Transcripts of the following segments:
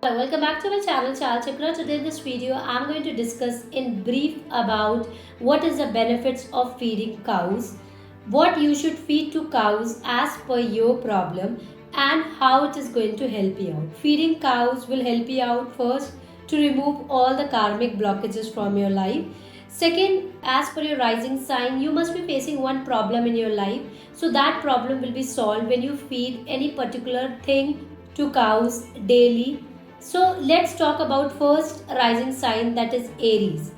Hello, welcome back to my channel Chal Chakra. Today in this video I'm going to discuss in brief about what is the benefits of feeding cows, what you should feed to cows as per your problem, and how it is going to help you out. Feeding cows will help you out first to remove all the karmic blockages from your life. Second, as per your rising sign, you must be facing one problem in your life. So that problem will be solved when you feed any particular thing to cows daily. So let's talk about first rising sign, that is Aries.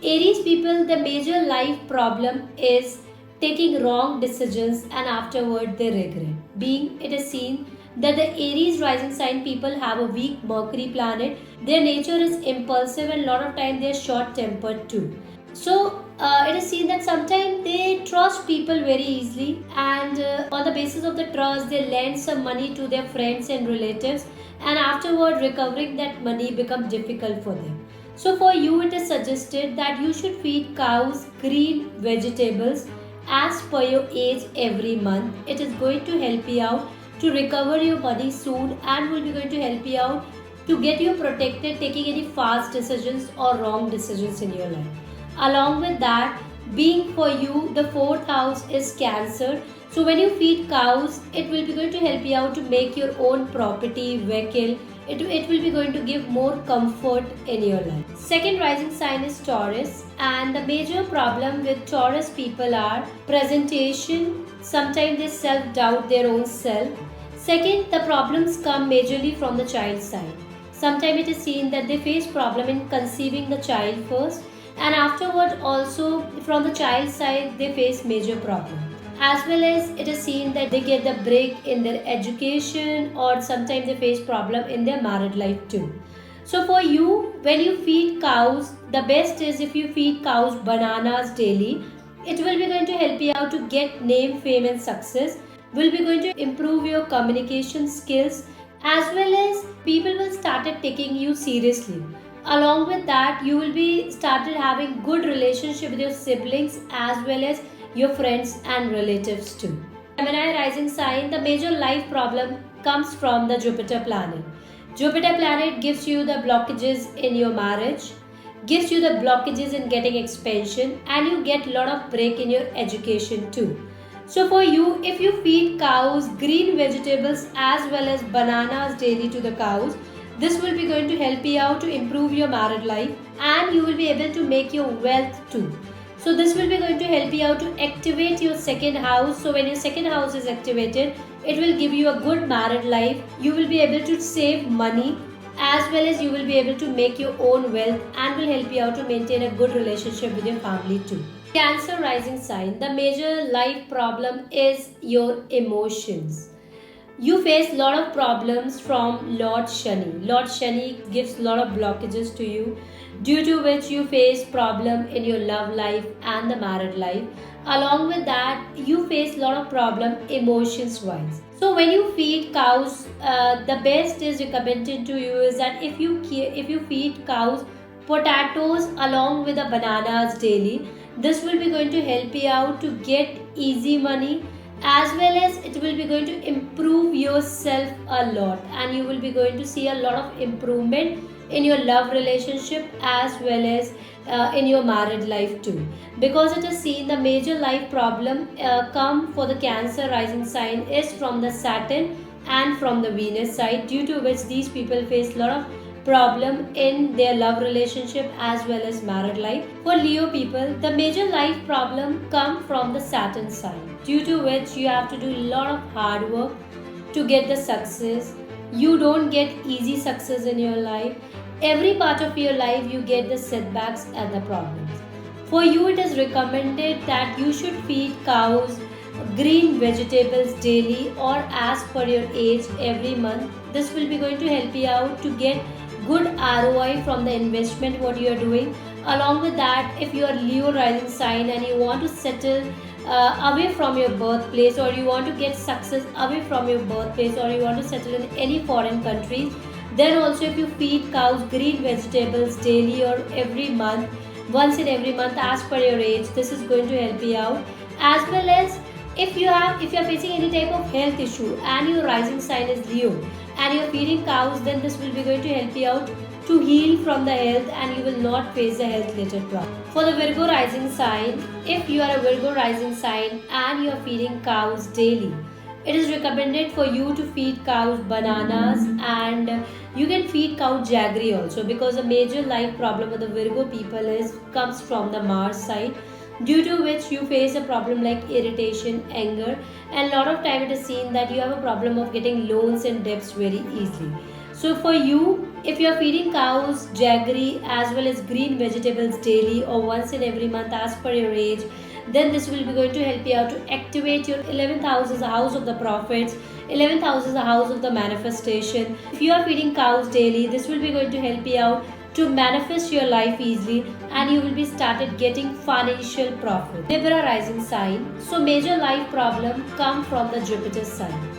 Aries people, the major life problem is taking wrong decisions and afterward they regret. Being it is seen that the Aries rising sign people have a weak Mercury planet, their nature is impulsive and a lot of time they are short tempered too. So it is seen that sometimes they trust people very easily, and on the basis of the trust, they lend some money to their friends and relatives, and afterward, recovering that money becomes difficult for them. So, for you, it is suggested that you should feed cows green vegetables as per your age every month. It is going to help you out to recover your money soon and will be going to help you out to get you protected taking any fast decisions or wrong decisions in your life. Along with that, being for you, the fourth house is Cancer. So when you feed cows, it will be going to help you out to make your own property, vehicle. It will be going to give more comfort in your life. Second rising sign is Taurus, and the major problem with Taurus people are presentation. Sometimes they self-doubt their own self. Second, the problems come majorly from the child side. Sometimes it is seen that they face problem in conceiving the child first, and afterward also from the child side they face major problem, as well as it is seen that they get the break in their education or sometimes they face problem in their married life too. So for you, when you feed cows, the best is if you feed cows bananas daily. It will be going to help you out to get name, fame and success, will be going to improve your communication skills, as well as people will started taking you seriously. Along with that, you will be started having good relationship with your siblings as well as your friends and relatives too. Gemini rising sign, the major life problem comes from the Jupiter planet. Jupiter planet gives you the blockages in your marriage, gives you the blockages in getting expansion, and you get a lot of break in your education too. So for you, if you feed cows green vegetables as well as bananas daily to the cows, this will be going to help you out to improve your married life and you will be able to make your wealth too. So this will be going to help you out to activate your second house. So when your second house is activated, it will give you a good married life. You will be able to save money as well as you will be able to make your own wealth and will help you out to maintain a good relationship with your family too. Cancer rising sign, the major life problem is your emotions. You face lot of problems from Lord Shani. Lord Shani gives lot of blockages to you, due to which you face problem in your love life and the married life. Along with that, you face lot of problem emotions wise. So when you feed cows, the best is recommended to you is that if you feed cows potatoes along with the bananas daily, this will be going to help you out to get easy money, as well as it will be going to improve yourself a lot and you will be going to see a lot of improvement in your love relationship as well as in your married life too, because it is seen the major life problem come for the Cancer rising sign is from the Saturn and from the Venus side, due to which these people face a lot of problem in their love relationship as well as married life. For Leo people, the major life problem come from the Saturn side, due to which you have to do a lot of hard work to get the success. You don't get easy success in your life. Every part of your life you get the setbacks and the problems. For you, it is recommended that you should feed cows green vegetables daily or as per your age every month. This will be going to help you out to get good ROI from the investment what you are doing. Along with that, if you are Leo rising sign and you want to settle away from your birthplace, or you want to get success away from your birthplace, or you want to settle in any foreign countries, then also if you feed cows green vegetables daily or every month, once in every month as per your age, this is going to help you out. As well as If you are facing any type of health issue and your rising sign is Leo and you're feeding cows, then this will be going to help you out to heal from the health and you will not face the health related problem. For the Virgo rising sign, if you are a Virgo rising sign and you are feeding cows daily, it is recommended for you to feed cows bananas, and you can feed cow jaggery also, because a major life problem of the Virgo people is comes from the Mars side, due to which you face a problem like irritation, anger, and a lot of time it is seen that you have a problem of getting loans and debts very easily. So for you, if you are feeding cows jaggery as well as green vegetables daily or once in every month as per your age, then this will be going to help you out to activate your 11th house as a house of the profits, 11th house is a house of the manifestation. If you are feeding cows daily, this will be going to help you out to manifest your life easily and you will be started getting financial profit. Libra rising sign. So major life problem come from the Jupiter sign.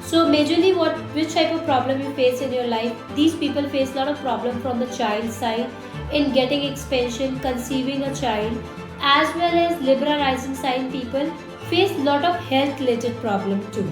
So majorly which type of problem you face in your life, these people face a lot of problem from the child side in getting expansion, conceiving a child, as well as Libra rising sign people face a lot of health related problem too.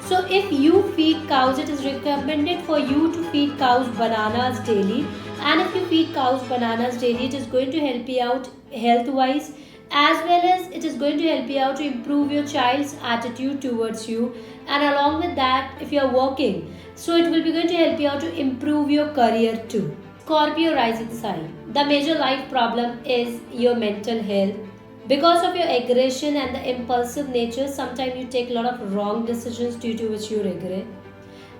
So if you feed cows, it is recommended for you to feed cows bananas daily, and if you feed cows bananas daily, it is going to help you out health wise, as well as it is going to help you out to improve your child's attitude towards you, and along with that, if you are working, so it will be going to help you out to improve your career too. Scorpio rising sign. The major life problem is your mental health. Because of your aggression and the impulsive nature, sometimes you take a lot of wrong decisions due to which you regret.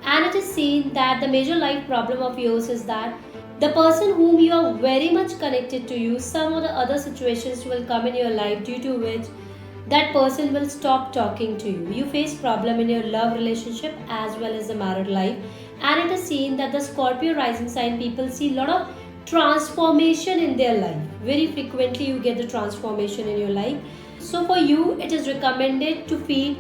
And it is seen that the major life problem of yours is that the person whom you are very much connected to you, some of the other situations will come in your life due to which that person will stop talking to you. You face problem in your love relationship as well as the married life, and it is seen that the Scorpio rising sign people see a lot of transformation in their life. Very frequently you get the transformation in your life. So for you, it is recommended to feed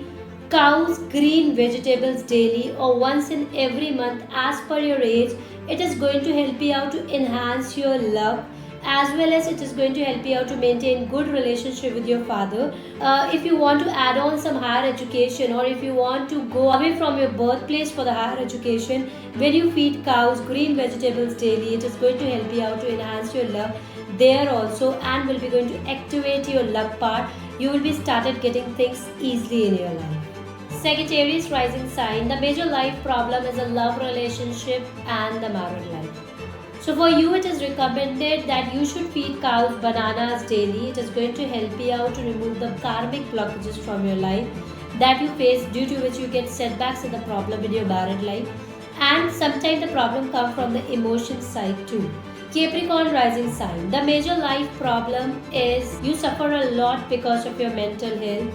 cows green vegetables daily or once in every month as per your age. It is going to help you out to enhance your love, as well as it is going to help you out to maintain good relationship with your father. If you want to add on some higher education, or if you want to go away from your birthplace for the higher education, when you feed cows green vegetables daily, it is going to help you out to enhance your love there also, and will be going to activate your luck part. You will be started getting things easily in your life. Sagittarius rising sign. The major life problem is a love relationship and the married life. So for you, it is recommended that you should feed cows bananas daily. It is going to help you out to remove the karmic blockages from your life that you face, due to which you get setbacks in the problem in your married life. And sometimes the problem comes from the emotion side too. Capricorn rising sign. The major life problem is you suffer a lot because of your mental health,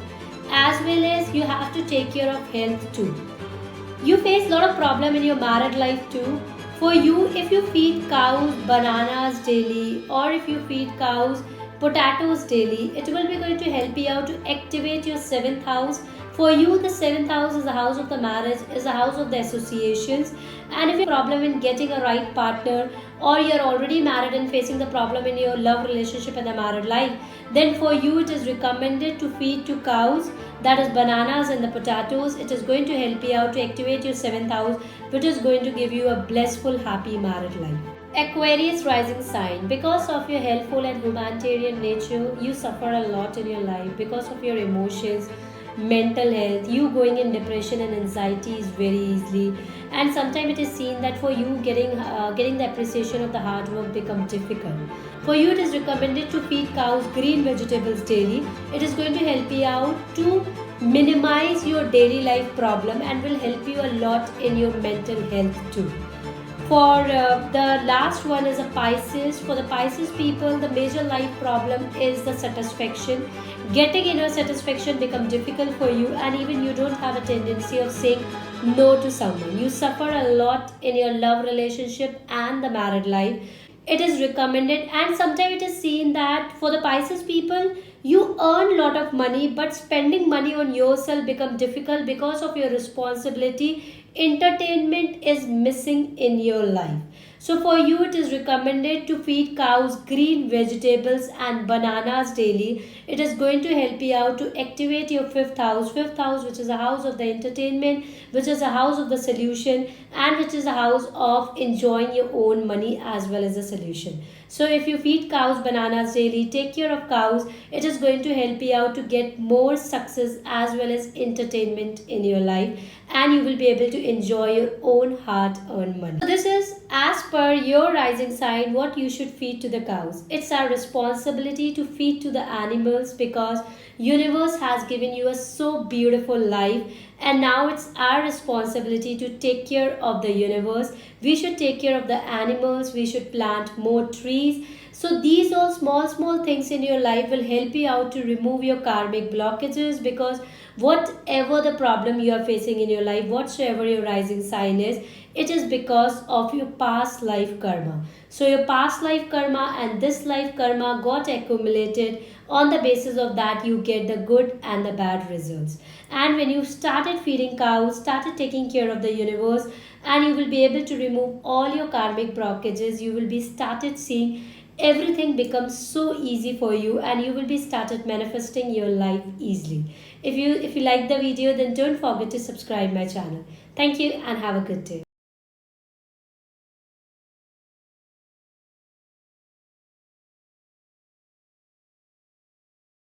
as well as you have to take care of health too. You face a lot of problem in your married life too. For you, if you feed cows bananas daily, or if you feed cows potatoes daily, it will be going to help you out to activate your 7th house. For you, the 7th house is the house of the marriage, is the house of the associations. And if you have a problem in getting a right partner, or you're already married and facing the problem in your love relationship and the married life, then for you it is recommended to feed to cows, that is bananas and the potatoes. It is going to help you out to activate your 7th house, which is going to give you a blissful, happy married life. Aquarius rising sign. Because of your helpful and humanitarian nature, you suffer a lot in your life because of your emotions, mental health. You going in depression and anxiety is very easily, and sometimes it is seen that for you getting the appreciation of the hard work become difficult. For you, it is recommended to feed cows green vegetables daily. It is going to help you out to minimize your daily life problem and will help you a lot in your mental health too. For the last one is a Pisces. For the Pisces people, the major life problem is the satisfaction. Getting inner satisfaction become difficult for you, and even you don't have a tendency of saying no to someone. You suffer a lot in your love relationship and the married life. It is recommended, and sometimes it is seen that for the Pisces people, you earn lot of money, but spending money on yourself become difficult because of your responsibility entertainment is missing in your life. So for you it is recommended to feed cows green vegetables and bananas daily. It is going to help you out to activate your fifth house which is a house of the entertainment, which is a house of the solution, and which is a house of enjoying your own money as well as a solution. So if you feed cows bananas daily, take care of cows, it is going to help you out to get more success as well as entertainment in your life, and you will be able to enjoy your own hard earned money. So this is as per your rising sign what you should feed to the cows. It's our responsibility to feed to the animals because universe has given you a so beautiful life, and now it's our responsibility to take care of the universe. We should take care of the animals, we should plant more trees. So these all small things in your life will help you out to remove your karmic blockages, because whatever the problem you are facing in your life, whatsoever your rising sign is, it is because of your past life karma. So your past life karma and this life karma got accumulated. On the basis of that, you get the good and the bad results. And when you started feeding cows, started taking care of the universe, and you will be able to remove all your karmic blockages, you will be started seeing everything becomes so easy for you, and you will be started manifesting your life easily. If you like the video, then don't forget to subscribe my channel. Thank you and have a good day.